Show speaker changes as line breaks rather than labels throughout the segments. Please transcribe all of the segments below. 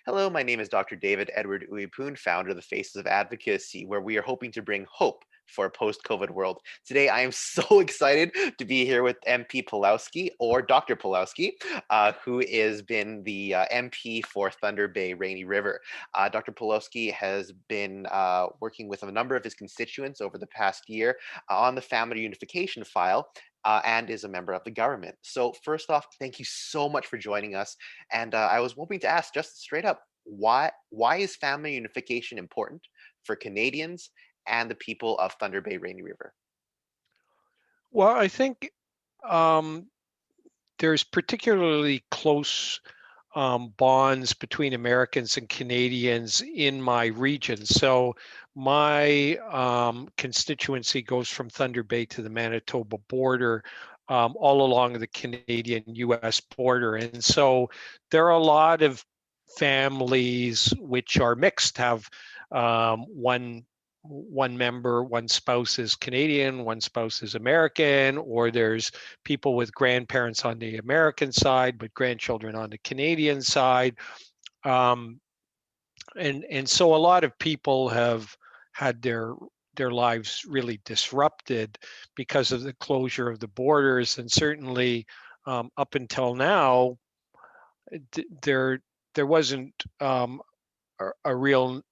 Hello, my name is Dr. David Edward-Ooi Poon, founder of the Faces of Advocacy, where we are hoping to bring hope for a post-COVID world. Today, I am so excited to be here with MP Powlowski, or Dr. Powlowski, who has been the MP for Thunder Bay Rainy River. Dr. Powlowski has been working with a number of his constituents over the past year on the family unification file, and is a member of the government. So first off, thank you so much for joining us. And I was hoping to ask just straight up, why is family unification important for Canadians and the people of Thunder Bay Rainy River?
Well, I think um, there's particularly close bonds between Americans and Canadians in my region. So my constituency goes from Thunder Bay to the Manitoba border, all along the Canadian-US border. And so there are a lot of families which are mixed, have one member, one spouse is Canadian, one spouse is American, or there's people with grandparents on the American side, but grandchildren on the Canadian side. Um, and so a lot of people have had their lives really disrupted because of the closure of the borders, and certainly up until now, there wasn't a real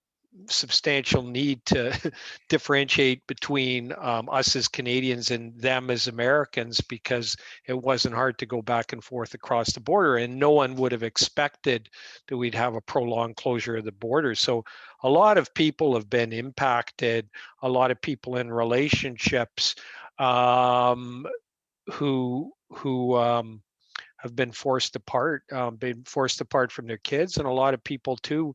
substantial need to differentiate between us as Canadians and them as Americans, because it wasn't hard to go back and forth across the border, and no one would have expected that we'd have a prolonged closure of the border. So a lot of people have been impacted, a lot of people in relationships who have been forced apart from their kids, and a lot of people too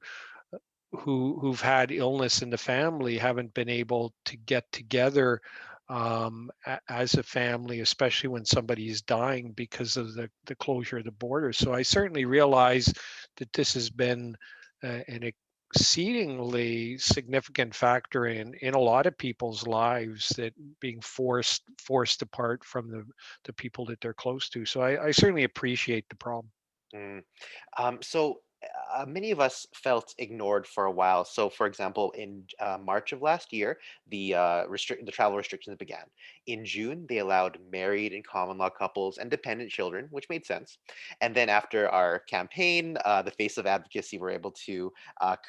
who've had illness in the family haven't been able to get together as a family, especially when somebody is dying because of the closure of the border. So I certainly realize that this has been an exceedingly significant factor in a lot of people's lives, that being forced apart from the people that they're close to. So I certainly appreciate the problem.
Mm. So many of us felt ignored for a while. So, for example, in March of last year, the travel restrictions began. In June, they allowed married and common law couples and dependent children, which made sense. And then after our campaign, the Face of Advocacy were able to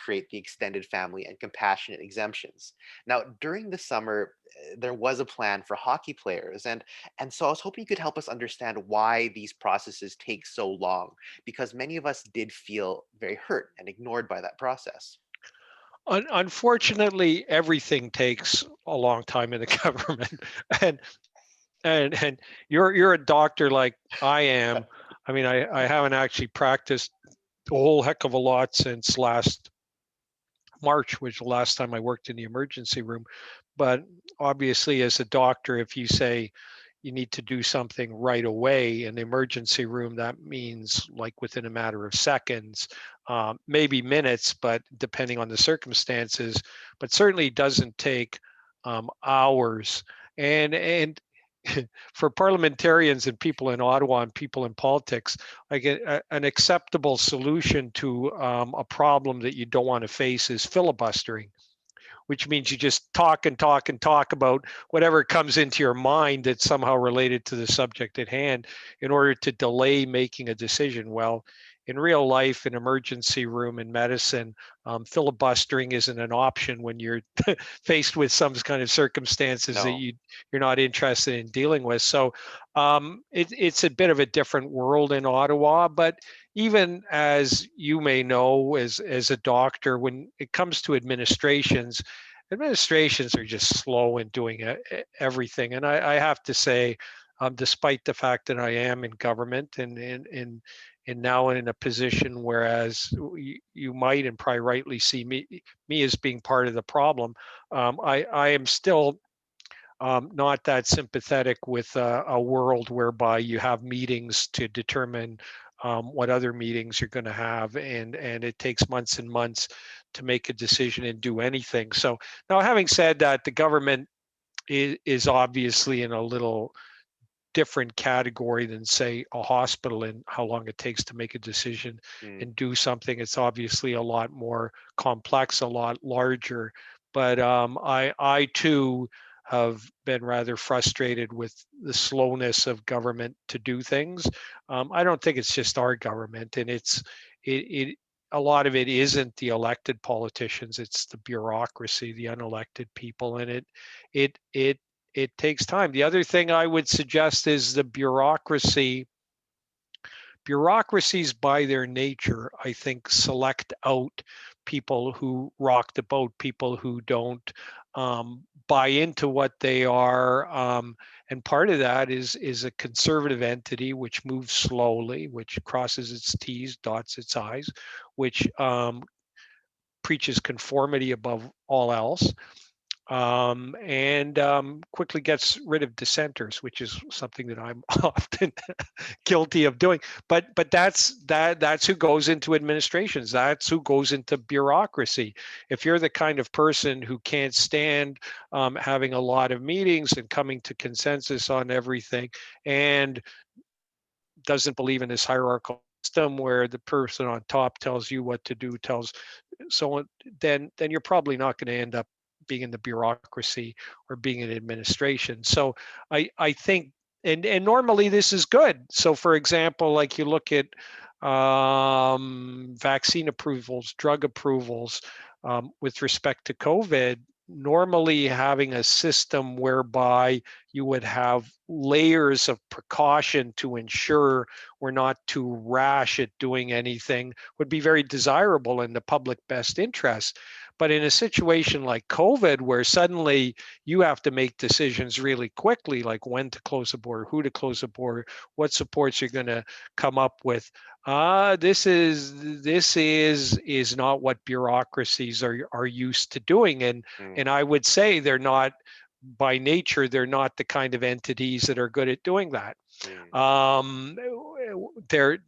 create the extended family and compassionate exemptions. Now, during the summer, there was a plan for hockey players, and so I was hoping you could help us understand why these processes take so long, because many of us did feel very hurt and ignored by that process.
Unfortunately, everything takes a long time in the government, and and you're a doctor like I am. I mean, I haven't actually practiced a whole heck of a lot since last March, which was the last time I worked in the emergency room. But obviously, as a doctor, if you say you need to do something right away in the emergency room, that means like within a matter of seconds, maybe minutes, but depending on the circumstances, but certainly doesn't take hours. And for parliamentarians and people in Ottawa and people in politics, like an acceptable solution to a problem that you don't want to face is filibustering, which means you just talk and talk and talk about whatever comes into your mind that's somehow related to the subject at hand in order to delay making a decision. Well, in real life, in emergency room, in medicine, filibustering isn't an option when you're faced with some kind of circumstances that
No.
you're not interested in dealing with. So it's a bit of a different world in Ottawa, but even as you may know, as a doctor, when it comes to administrations are just slow in doing everything. And I have to say, despite the fact that I am in government and now in a position whereas you might and probably rightly see me as being part of the problem, I am still not that sympathetic with a world whereby you have meetings to determine what other meetings you're going to have, and it takes months and months to make a decision and do anything. So now, having said that, the government is obviously in a little different category than, say, a hospital and how long it takes to make a decision
mm,
and do something. It's obviously a lot more complex, a lot larger. But I too have been rather frustrated with the slowness of government to do things. I don't think it's just our government, and it a lot of it isn't the elected politicians; it's the bureaucracy, the unelected people, and it takes time. The other thing I would suggest is the bureaucracy. Bureaucracies, by their nature, I think, select out people who rock the boat, people who don't buy into what they are. And part of that is a conservative entity which moves slowly, which crosses its T's, dots its I's, which preaches conformity above all else, and quickly gets rid of dissenters, which is something that I'm often guilty of doing. But that's who goes into administrations. That's who goes into bureaucracy. If you're the kind of person who can't stand having a lot of meetings and coming to consensus on everything, and doesn't believe in this hierarchical system where the person on top tells you what to do, tells so on, then you're probably not going to end up being in the bureaucracy or being in administration. So I think, and normally this is good. So for example, like you look at vaccine approvals, drug approvals, with respect to COVID, normally having a system whereby you would have layers of precaution to ensure we're not too rash at doing anything would be very desirable in the public best interest. But in a situation like COVID, where suddenly you have to make decisions really quickly, like when to close a border, who to close a border, what supports you're going to come up with, this is not what bureaucracies are used to doing,
mm,
and I would say they're not, by nature, they're not the kind of entities that are good at doing that.
mm,
Um, their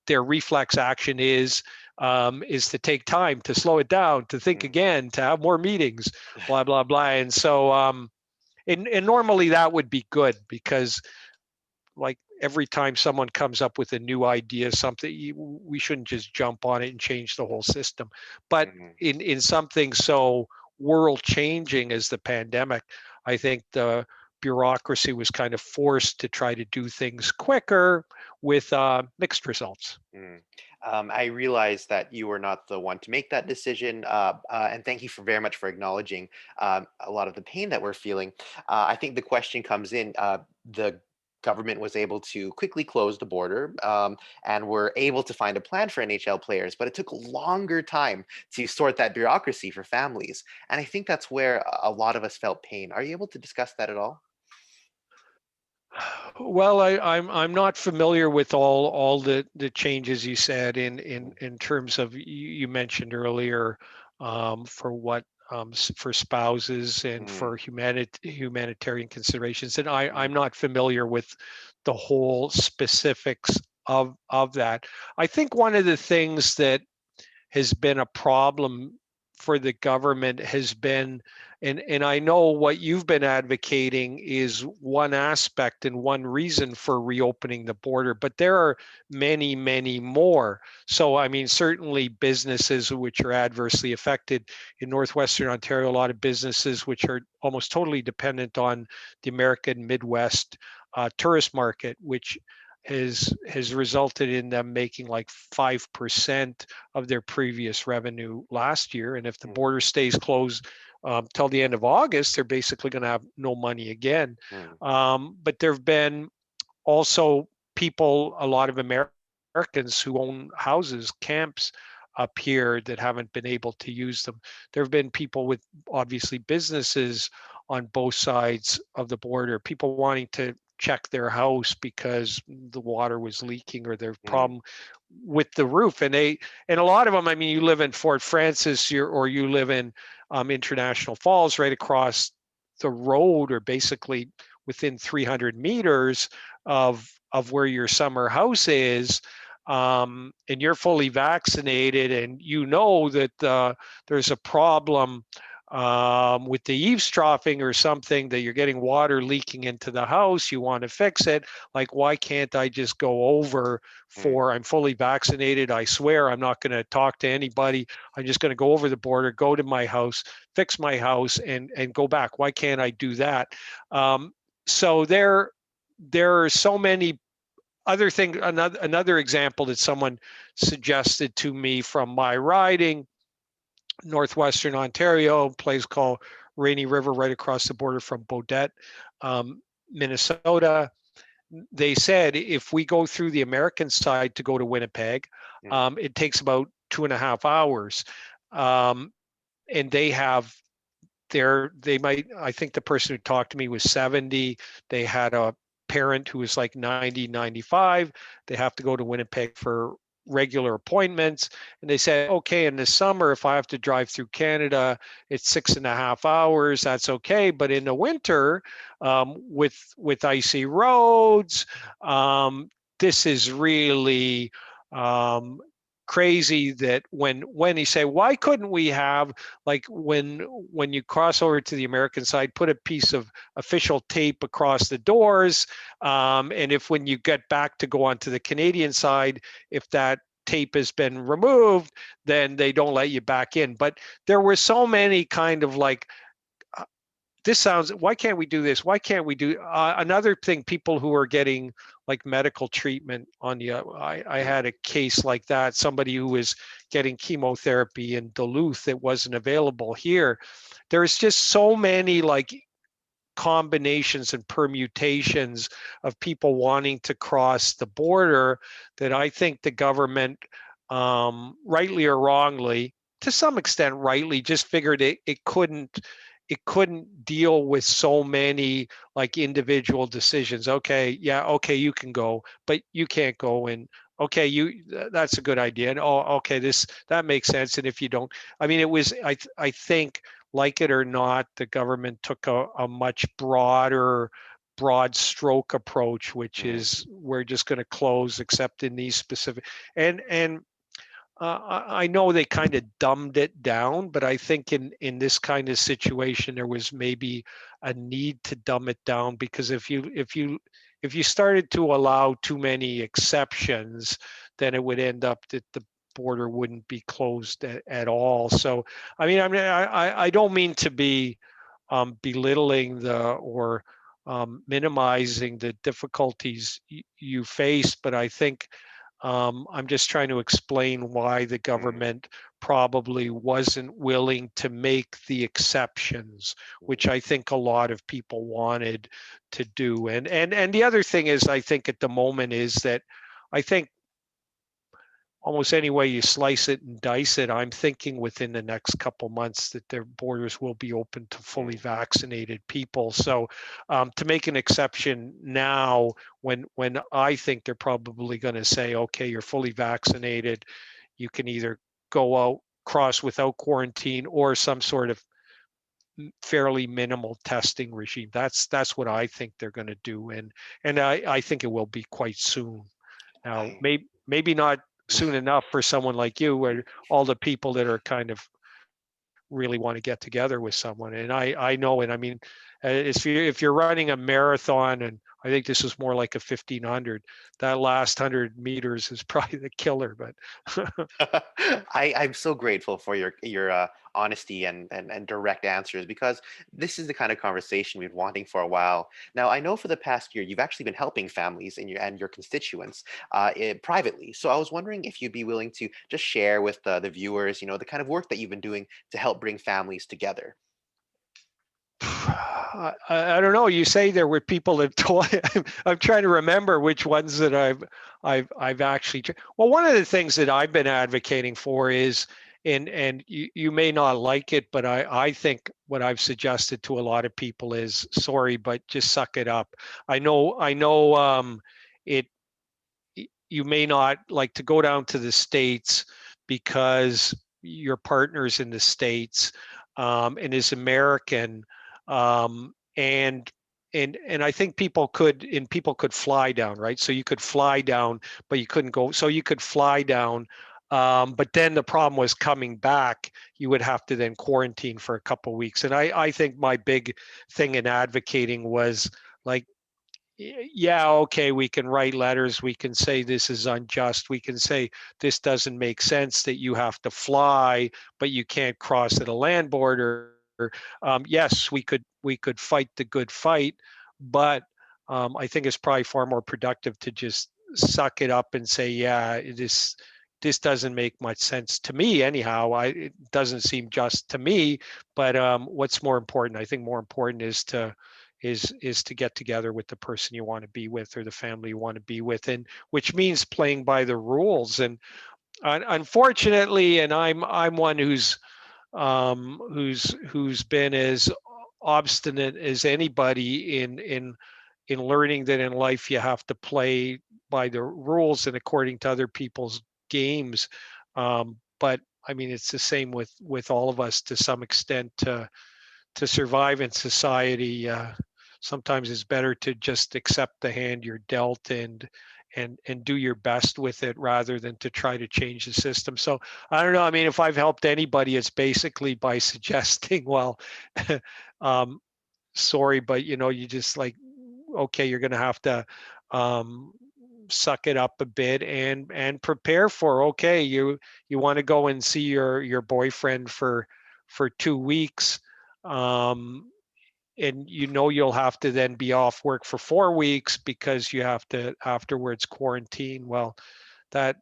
their reflex action is to take time, to slow it down, to think
mm,
again, to have more meetings, blah blah blah. And so and normally that would be good, because like every time someone comes up with a new idea, something, we shouldn't just jump on it and change the whole system. But
mm,
in something so world changing as the pandemic, I think the bureaucracy was kind of forced to try to do things quicker with mixed results.
mm. I realize that you were not the one to make that decision, and thank you for very much for acknowledging a lot of the pain that we're feeling. I think the question comes in: the government was able to quickly close the border, and were able to find a plan for NHL players, but it took a longer time to sort that bureaucracy for families, and I think that's where a lot of us felt pain. Are you able to discuss that at all?
Well, I'm not familiar with all the changes you said in terms of, you mentioned earlier, for what for spouses and
Mm,
for humanitarian considerations, and I'm
mm,
not familiar with the whole specifics of that. I think one of the things that has been a problem for the government has been, and I know what you've been advocating is one aspect and one reason for reopening the border, but there are many, many more. So, I mean, certainly businesses which are adversely affected in Northwestern Ontario, a lot of businesses which are almost totally dependent on the American Midwest tourist market, which has resulted in them making like 5% of their previous revenue last year. And if the
mm,
border stays closed till the end of August, they're basically going to have no money again.
mm,
But there have been also people, a lot of Americans who own houses, camps up here, that haven't been able to use them. There have been people with obviously businesses on both sides of the border, people wanting to check their house because the water was leaking or their
mm,
problem with the roof. And a lot of them, I mean, you live in Fort Francis, or you live in International Falls, right across the road, or basically within 300 meters of where your summer house is, and you're fully vaccinated, and you know that there's a problem with the eavesdropping or something, that you're getting water leaking into the house, you want to fix it. Like, why can't I just go over
mm,
for, I'm fully vaccinated, I swear I'm not going to talk to anybody, I'm just going to go over the border, go to my house, fix my house, and go back? Why can't I do that? So there are so many other things. Another example that someone suggested to me from my riding, northwestern Ontario, a place called Rainy River, right across the border from Baudette, Minnesota. They said if we go through the American side to go to Winnipeg,
mm,
it takes about 2.5 hours. And they have they might, I think the person who talked to me was 70. They had a parent who was like 90, 95. They have to go to Winnipeg for regular appointments. And they said, okay, in the summer, if I have to drive through Canada, it's 6.5 hours. That's okay. But in the winter, with icy roads, this is really um, crazy. That when you say, why couldn't we have, like, when you cross over to the American side, put a piece of official tape across the doors, and if when you get back to go onto the Canadian side, if that tape has been removed, then they don't let you back in. But there were so many kind of like, this sounds, why can't we do this? Why can't we do another thing? People who are getting like medical treatment on the, I
mm,
had a case like that, somebody who was getting chemotherapy in Duluth that wasn't available here. There's just so many like combinations and permutations of people wanting to cross the border that I think the government, rightly or wrongly, to some extent rightly, just figured it couldn't deal with so many like individual decisions. Okay, yeah, okay, you can go, but you can't go. And okay, that's a good idea. And oh, okay, that makes sense. And if you don't, I mean, it was, I think, like it or not, the government took a much broad stroke approach, which
mm,
is, we're just going to close except in these specific, and I know they kind of dumbed it down, but I think in this kind of situation, there was maybe a need to dumb it down, because if you started to allow too many exceptions, then it would end up that the border wouldn't be closed at all. So, I don't mean to be belittling or minimizing the difficulties you face, but I think I'm just trying to explain why the
mm,
government probably wasn't willing to make the exceptions, which
mm,
I think a lot of people wanted to do. And the other thing is, I think at the moment is that I think almost any way you slice it and dice it, I'm thinking within the next couple months that their borders will be open to fully
mm,
vaccinated people. So to make an exception now, when I think they're probably going to say, okay, you're fully vaccinated, you can either go out, cross without quarantine, or some sort of fairly minimal testing regime. That's what I think they're going to do, and I think it will be quite soon. Now,
I
maybe not soon enough for someone like you, where all the people that are kind of really want to get together with someone. And I know, and I mean, if you're running a marathon, and I think this is more like a 1500, that last 100 meters is probably the killer. But
I'm so grateful for your honesty and direct answers, because this is the kind of conversation we've been wanting for a while. Now, I know for the past year you've actually been helping families and your constituents privately. So I was wondering if you'd be willing to just share with the viewers, the kind of work that you've been doing to help bring families together.
I don't know. You say there were people that told. I'm trying to remember which ones that I've actually. Well, one of the things that I've been advocating for is, and you may not like it, but I think what I've suggested to a lot of people is, sorry, but just suck it up. I know. It You may not like to go down to the States because your partner's in the States, and is American, and I think people could fly down, right? So you could fly down, but you couldn't go. So you could fly down, But then the problem was coming back, you would have to then quarantine for a couple of weeks. And I think my big thing in advocating was like, yeah, okay, we can write letters. We can say this is unjust. We can say this doesn't make sense that you have to fly, but you can't cross at a land border. Yes, we could fight the good fight, but I think it's probably far more productive to just suck it up and say, yeah, this doesn't make much sense to me anyhow. It doesn't seem just to me. But what's more important? I think more important is to get together with the person you want to be with or the family you want to be with, and which means playing by the rules. And unfortunately, and I'm one who's been as obstinate as anybody in learning that in life you have to play by the rules and according to other people's games. But I mean, it's the same with all of us to some extent. To survive in society, sometimes it's better to just accept the hand you're dealt and do your best with it rather than to try to change the system. So I don't know. I mean, if I've helped anybody, it's basically by suggesting, well, um, sorry, but you just like, okay, you're going to have to um, suck it up a bit and prepare for, okay, you want to go and see your boyfriend for 2 weeks. And you'll have to then be off work for 4 weeks because you have to afterwards quarantine. Well, that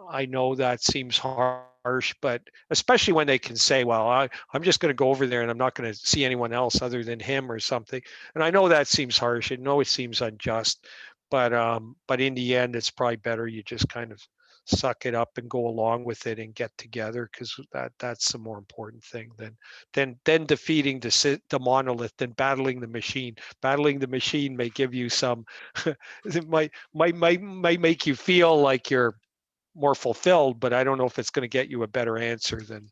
I know that seems harsh, but especially when they can say, well, I'm just going to go over there and I'm not going to see anyone else other than him or something. And I know that seems harsh. I know it seems unjust, but in the end, it's probably better you just kind of suck it up and go along with it and get together, because that's the more important thing than defeating the monolith, than battling the machine. Battling the machine may give you some it might make you feel like you're more fulfilled, but I don't know if it's going to get you a better answer than.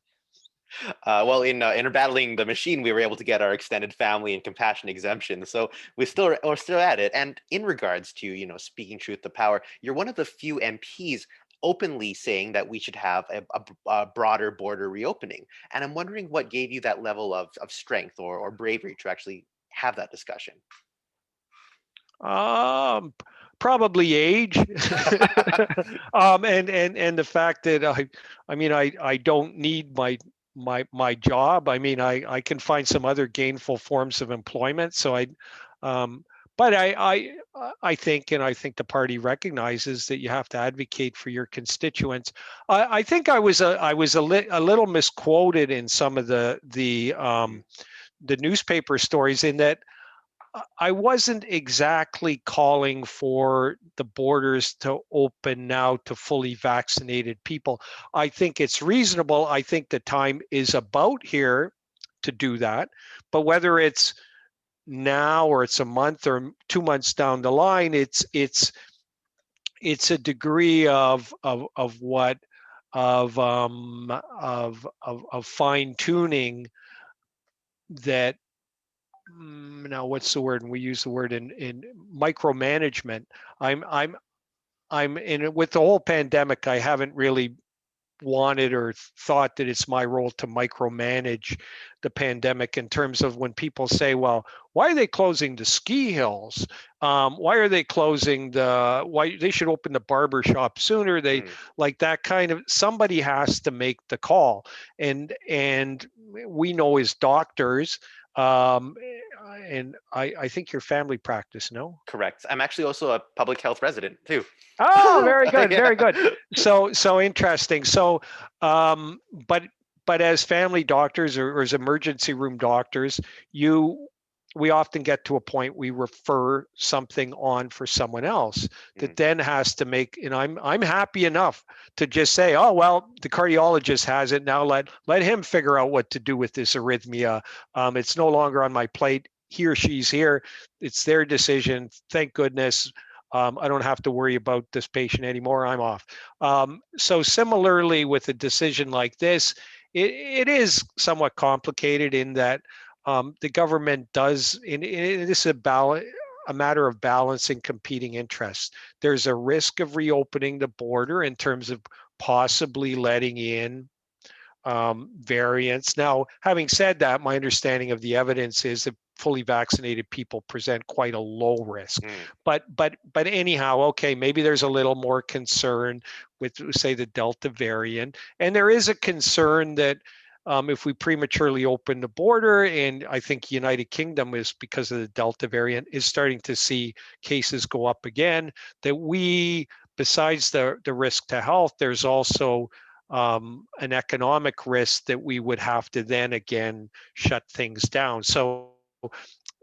Well, in battling the machine, we were able to get our extended family and compassion exemption. So we're still at it. And in regards to speaking truth to power, you're one of the few MPs openly saying that we should have a broader border reopening. And I'm wondering what gave you that level of strength or bravery to actually have that discussion.
Um, Probably age, and the fact that I mean, I don't need my job. I mean, I can find some other gainful forms of employment. So um, but I think, and I think the party recognizes that you have to advocate for your constituents. I think I was a little misquoted in some of the newspaper stories, in that I wasn't exactly calling for the borders to open now to fully vaccinated people. I think it's reasonable. I think the time is about here to do that. But whether it's now or it's a month or 2 months down the line, it's a degree of what of fine tuning that. Now, what's the word? And we use the word in micromanagement. I'm in it with the whole pandemic. I haven't really wanted or thought that it's my role to micromanage the pandemic, in terms of when people say, well, why are they closing the ski hills? Why are they closing why they should open the barber shop sooner? They like that kind of, somebody has to make the call. And we know as doctors, and I think your family practice, no?
Correct. I'm actually also a public health resident too.
Oh, very good, very good.
Yeah.
So interesting. So, um, but but as family doctors, or as emergency room doctors, you we often get to a point we refer something on for someone else that then has to make. And I'm happy enough to just say, oh well, the cardiologist has it now. Let him figure out what to do with this arrhythmia. It's no longer on my plate. He or she's here. It's their decision. Thank goodness. I don't have to worry about this patient anymore. I'm off. So similarly, with a decision like this, it is somewhat complicated in that the government does, this is a matter of balancing competing interests. There's a risk of reopening the border in terms of possibly letting in variants. Now, having said that, my understanding of the evidence is that fully vaccinated people present quite a low risk.
Mm.
But anyhow, okay, maybe there's a little more concern with, say, the Delta variant, and there is a concern that if we prematurely open the border, and I think United Kingdom is, because of the Delta variant, is starting to see cases go up again, that we, besides the risk to health, there's also an economic risk that we would have to then again shut things down. So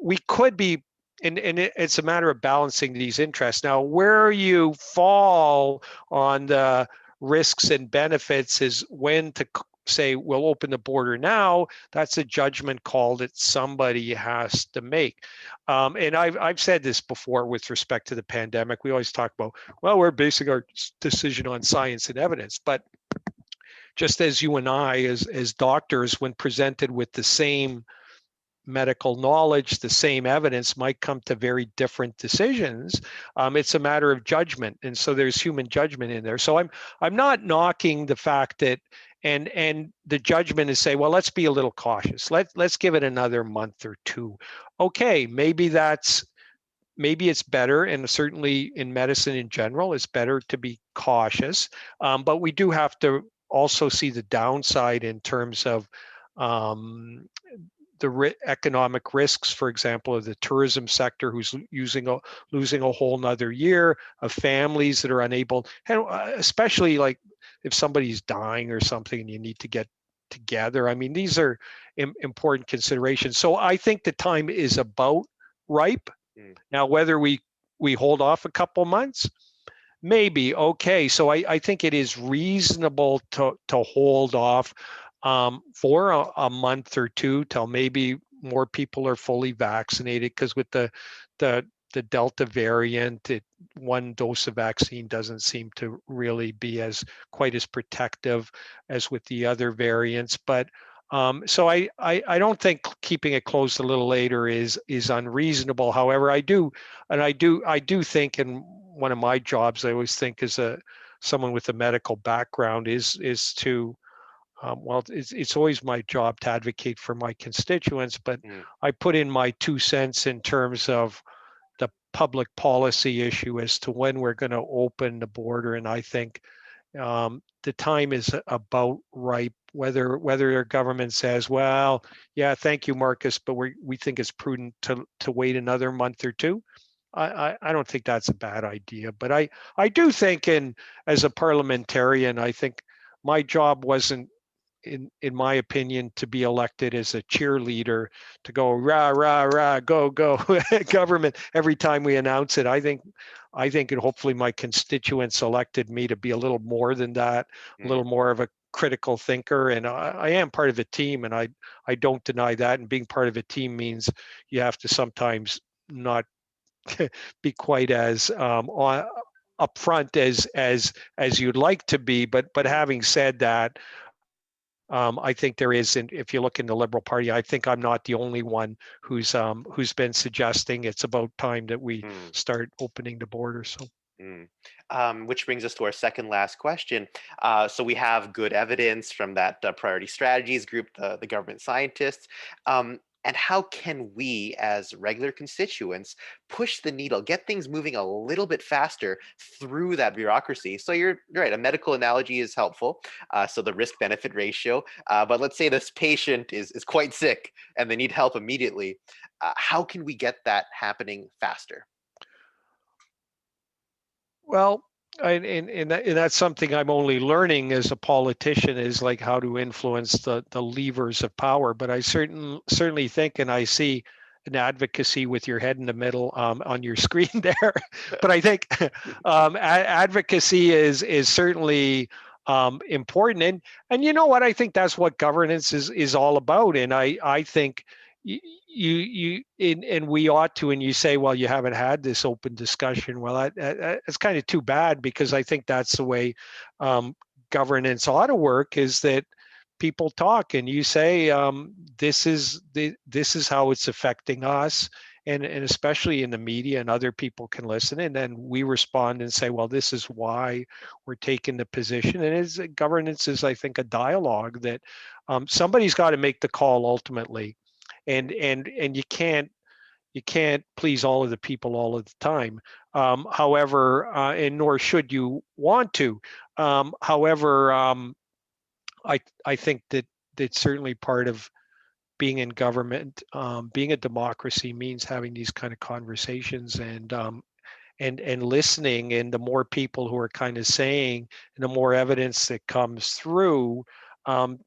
we could be, and it's a matter of balancing these interests. Now, where you fall on the risks and benefits is when to say we'll open the border now. That's a judgment call that somebody has to make. And I've said this before with respect to the pandemic. We always talk about, well, we're basing our decision on science and evidence, but just as you and I, as doctors, when presented with the same medical knowledge, the same evidence, might come to very different decisions. It's a matter of judgment, and so there's human judgment in there. So I'm not knocking the fact that, and the judgment is say, well, let's be a little cautious. Let's give it another month or two. Okay, maybe it's better, and certainly in medicine in general, it's better to be cautious. But we do have to also see the downside in terms of the economic risks, for example, of the tourism sector, who's losing a whole nother year, of families that are unable, and especially like if somebody's dying or something and you need to get together. I mean, these are important considerations. So I think the time is about ripe. Now, whether we hold off a couple months, maybe. Okay, so I think it is reasonable to hold off for a month or two till maybe more people are fully vaccinated, because with the Delta variant, one dose of vaccine doesn't seem to really be quite as protective as with the other variants. But so I don't think keeping it closed a little later is unreasonable. However, I do think, and one of my jobs, I always think, as someone with a medical background, is to well, it's always my job to advocate for my constituents, but I put in my 2 cents in terms of the public policy issue as to when we're going to open the border, and I think the time is about ripe. Whether our government says, well, yeah, thank you, Marcus, but we think it's prudent to wait another month or two. I don't think that's a bad idea. But I do think, as a parliamentarian, I think my job wasn't, in my opinion, to be elected as a cheerleader, to go rah rah rah, go go government every time we announce it. I think and hopefully my constituents elected me to be a little more than that, a little more of a critical thinker, and I am part of a team, and I don't deny that. And being part of a team means you have to sometimes not be quite as upfront as you'd like to be. But having said that, I think there is, and if you look in the Liberal Party, I think I'm not the only one who's been suggesting it's about time that we start opening the border. So.
Which brings us to our second last question. So we have good evidence from that priority strategies group, the government scientists. And how can we, as regular constituents, push the needle, get things moving a little bit faster through that bureaucracy? So you're right, a medical analogy is helpful. So the risk-benefit ratio. But let's say this patient is quite sick and they need help immediately. How can we get that happening faster?
Well, and that's something I'm only learning as a politician, is like how to influence the levers of power. But I certainly think, and I see an advocacy with your head in the middle on your screen there. But I think advocacy is certainly important, and you know what, I think that's what governance is all about. And I think and we ought to, and you say, well, you haven't had this open discussion. Well, it's kind of too bad, because I think that's the way governance ought to work, is that people talk and you say, this is how it's affecting us, and especially in the media, and other people can listen, and then we respond and say, well, this is why we're taking the position. And governance is, I think, a dialogue that somebody's got to make the call ultimately, and you can't please all of the people all of the time. However, and nor should you want to. However, I think that that's certainly part of being in government. Being a democracy means having these kind of conversations, and listening, and the more people who are kind of saying, and the more evidence that comes through.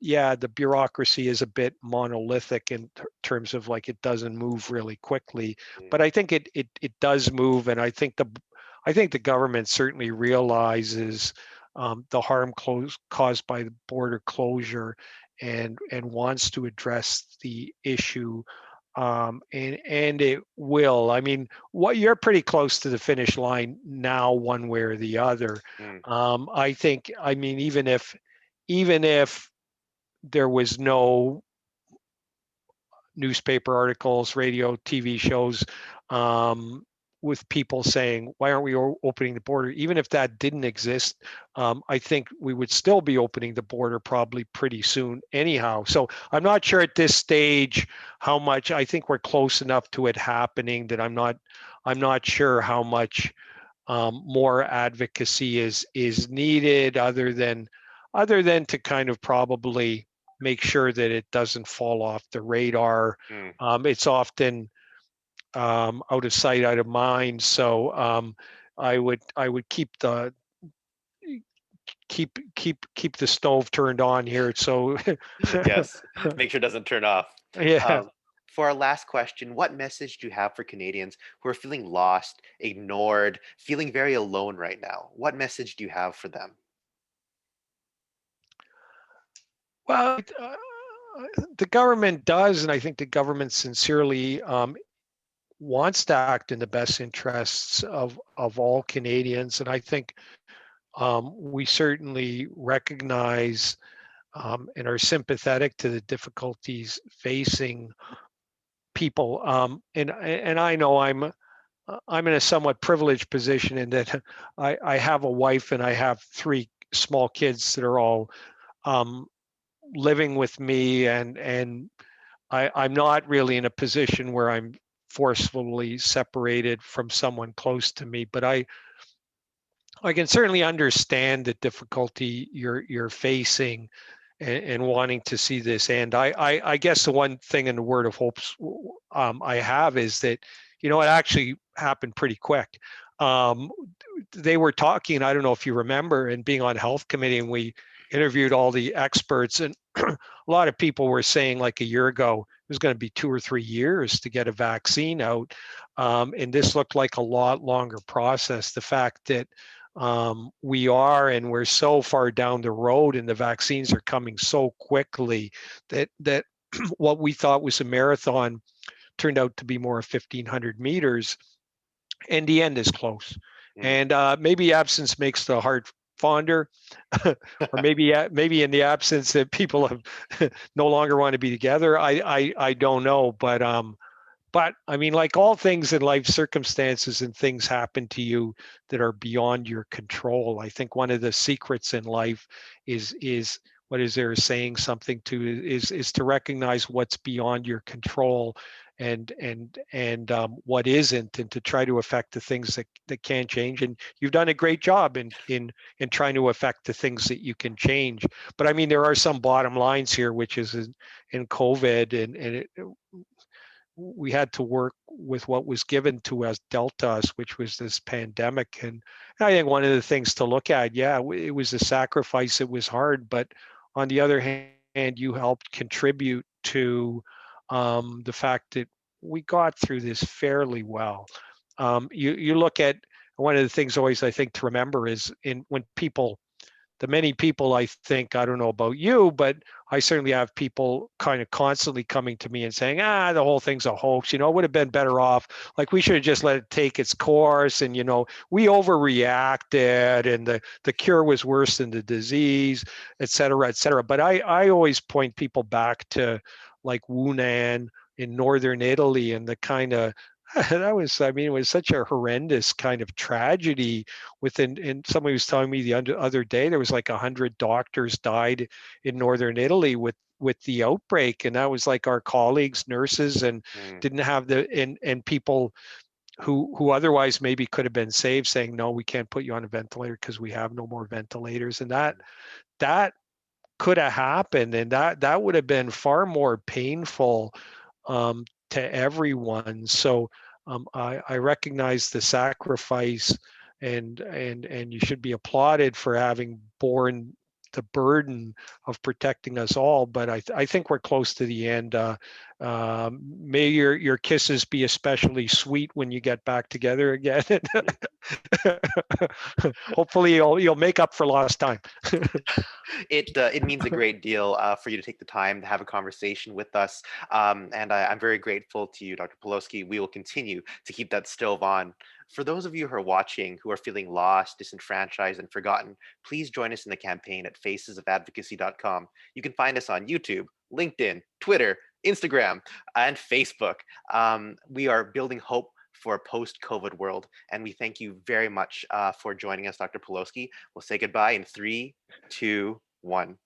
Yeah, the bureaucracy is a bit monolithic in terms of, like, it doesn't move really quickly,
Mm,
but I think it does move, and I think the government certainly realizes the harm caused by the border closure, and wants to address the issue, and it will. I mean, what, you're pretty close to the finish line now, one way or the other.
mm,
I think. I mean, even if there was no newspaper articles, radio, TV shows, um, with people saying, "Why aren't we opening the border?" Even if that didn't exist, I think we would still be opening the border probably pretty soon, anyhow. So I'm not sure at this stage how much. I think we're close enough to it happening that I'm not sure how much more advocacy is needed, other than to kind of probably make sure that it doesn't fall off the radar.
mm.
It's often out of sight, out of mind. So I would keep the stove turned on here. So
Yes, make sure it doesn't turn off.
yeah.
Um, for our last question, what message do you have for Canadians who are feeling lost, ignored, feeling very alone right now? What message do you have for them?
Well, the government does, and I think the government sincerely wants to act in the best interests of all Canadians, and I think we certainly recognize and are sympathetic to the difficulties facing people. And I know I'm in a somewhat privileged position in that I have a wife and I have three small kids that are all um, living with me, and I'm not really in a position where I'm forcefully separated from someone close to me, but I can certainly understand the difficulty you're facing, and wanting to see this end. I guess the one thing in the word of hopes I have is that, it actually happened pretty quick. Um, they were talking, I don't know if you remember, and being on health committee, and we interviewed all the experts, and a lot of people were saying, like, a year ago it was going to be 2 or 3 years to get a vaccine out, and this looked like a lot longer process. The fact that we're so far down the road, and the vaccines are coming so quickly, that what we thought was a marathon turned out to be more of 1,500 meters, and the end is close.
Mm.
And maybe absence makes the heart fonder, or maybe in the absence that people have no longer want to be together. I don't know, but I mean, like all things in life, circumstances and things happen to you that are beyond your control. I think one of the secrets in life is what is there saying something to is to recognize what's beyond your control, and what isn't, and to try to affect the things that can change. And you've done a great job in trying to affect the things that you can change. But I mean, there are some bottom lines here, which is in COVID, and we had to work with what was given to us, dealt to us, which was this pandemic. And I think one of the things to look at, yeah, it was a sacrifice. It was hard, but on the other hand, you helped contribute to the fact that we got through this fairly well. You look at one of the things always I think to remember is the many people, I think, I don't know about you, but I certainly have people kind of constantly coming to me and saying, the whole thing's a hoax. It would have been better off. Like, we should have just let it take its course. And, we overreacted, and the cure was worse than the disease, et cetera, et cetera. But I always point people back to, like, Wunan in northern Italy, and the kind of that was, I mean, it was such a horrendous kind of tragedy within, and somebody was telling me the other day, there was like 100 doctors died in Northern Italy with the outbreak. And that was like our colleagues, nurses, and
Mm,
didn't have and people who otherwise maybe could have been saved saying, no, we can't put you on a ventilator because we have no more ventilators. And that could have happened, and that would have been far more painful to everyone. So I recognize the sacrifice, and you should be applauded for having borne the burden of protecting us all. But I think we're close to the end. May your kisses be especially sweet when you get back together again. Hopefully you'll make up for lost time.
it means a great deal for you to take the time to have a conversation with us, and I'm very grateful to you, Dr. Powlowski. We will continue to keep that stove on. For those of you who are watching who are feeling lost, disenfranchised, and forgotten, please join us in the campaign at facesofadvocacy.com. You can find us on YouTube, LinkedIn, Twitter, Instagram, and Facebook. We are building hope for a post-COVID world, and we thank you very much for joining us, Dr. Powlowski. We'll say goodbye in 3, 2, 1.